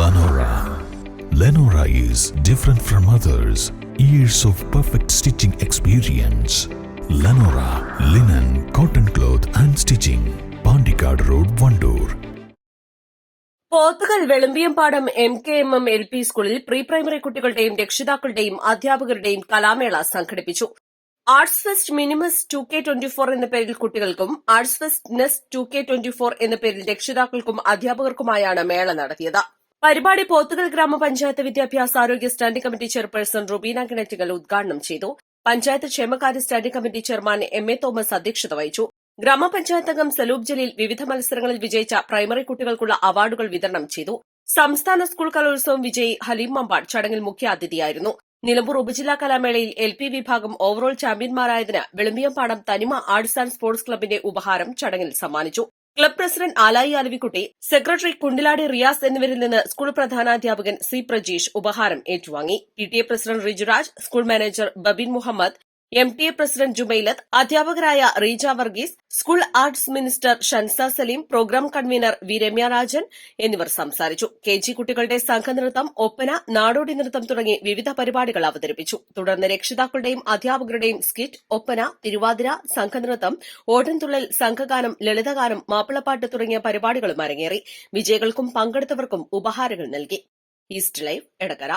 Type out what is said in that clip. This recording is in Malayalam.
Lenora. Lenora is different from others. Years of perfect stitching experience. Lenora linen, cotton cloth and stitching. Pandikad Road, Vandoor. Pothukal Velumbiyampadam MKMM LP സ്കൂളിൽ പ്രീ പ്രൈമറി കുട്ടികളുടെയും രക്ഷിതാക്കളുടെയും അധ്യാപകരുടെയും കലാമേള സംഘടിപ്പിച്ചു. ആർട്സ് ഫെസ്റ്റ് മിനിമസ് 2K24 എന്ന പേരിൽ കുട്ടികൾക്കും ആർട്സ് ഫെസ്റ്റ് നെസ്റ്റ് 2K24 എന്ന പേരിൽ രക്ഷിതാക്കൾക്കും അധ്യാപകർക്കുമായാണ് മേള നടത്തിയത്. പരിപാടി പോത്തുകൽ ഗ്രാമപഞ്ചായത്ത് വിദ്യാഭ്യാസാരോഗ്യ സ്റ്റാൻഡിംഗ് കമ്മിറ്റി ചെയർപേഴ്സൺ റുബീന കിണറ്റിക്കൽ ഉദ്ഘാടനം ചെയ്തു. പഞ്ചായത്ത് ക്ഷേമകാര്യ standing committee chairman MA Thomas അധ്യക്ഷത വഹിച്ചു. ഗ്രാമപഞ്ചായത്ത് അംഗം സലൂബ് ജലീൽ വിവിധ മത്സരങ്ങളിൽ വിജയിച്ച പ്രൈമറി കുട്ടികൾക്കുള്ള അവാർഡുകൾ വിതരണം ചെയ്തു. സംസ്ഥാന സ്കൂൾ കലോത്സവം വിജയി ഹലീം മമ്പാട് ചടങ്ങിൽ മുഖ്യാതിഥിയായിരുന്നു. നിലമ്പൂർ ഉപജില്ലാ കലാമേളയിൽ LP വിഭാഗം ഓവറോൾ ചാമ്പ്യന്മാരായതിന് വെളുമ്പിയംപാടം തനിമ ആർട്സ് ആൻഡ് സ്പോർട്സ് ക്ലബിന്റെ ഉപഹാരം ചടങ്ങിൽ സമ്മാനിച്ചു. Club president Alayi Alavikutty, secretary Kundiladi Riyas എന്നിവരിൽ നിന്ന് സ്കൂൾ പ്രധാനാധ്യാപകൻ C പ്രജീഷ് ഉപഹാരം ഏറ്റുവാങ്ങി. PTA president Rijuraj, school manager Babin Muhammad, MTA president Jumailath, അധ്യാപകരായ Reeja Varghese, school arts minister Shansa Saleem, programme convener V Ramya Rajan എന്നിവർ സംസാരിച്ചു. KG കുട്ടികളുടെ സംഘനൃത്തം, ഒപ്പന, നാടോടി നൃത്തം തുടങ്ങി വിവിധ പരിപാടികൾ അവതരിപ്പിച്ചു. തുടർന്ന് രക്ഷിതാക്കളുടെയും അധ്യാപകരുടെയും സ്കിറ്റ്, ഒപ്പന, തിരുവാതിര, സംഘനൃത്തം, ഓട്ടൻതുള്ളൽ, സംഘഗാനം, ലളിതഗാനം, മാപ്പിളപ്പാട്ട് തുടങ്ങിയ പരിപാടികളും അരങ്ങേറി. വിജയികൾക്കും പങ്കെടുത്തവർക്കും ഉപഹാരങ്ങൾ നൽകി. East live Edakkara.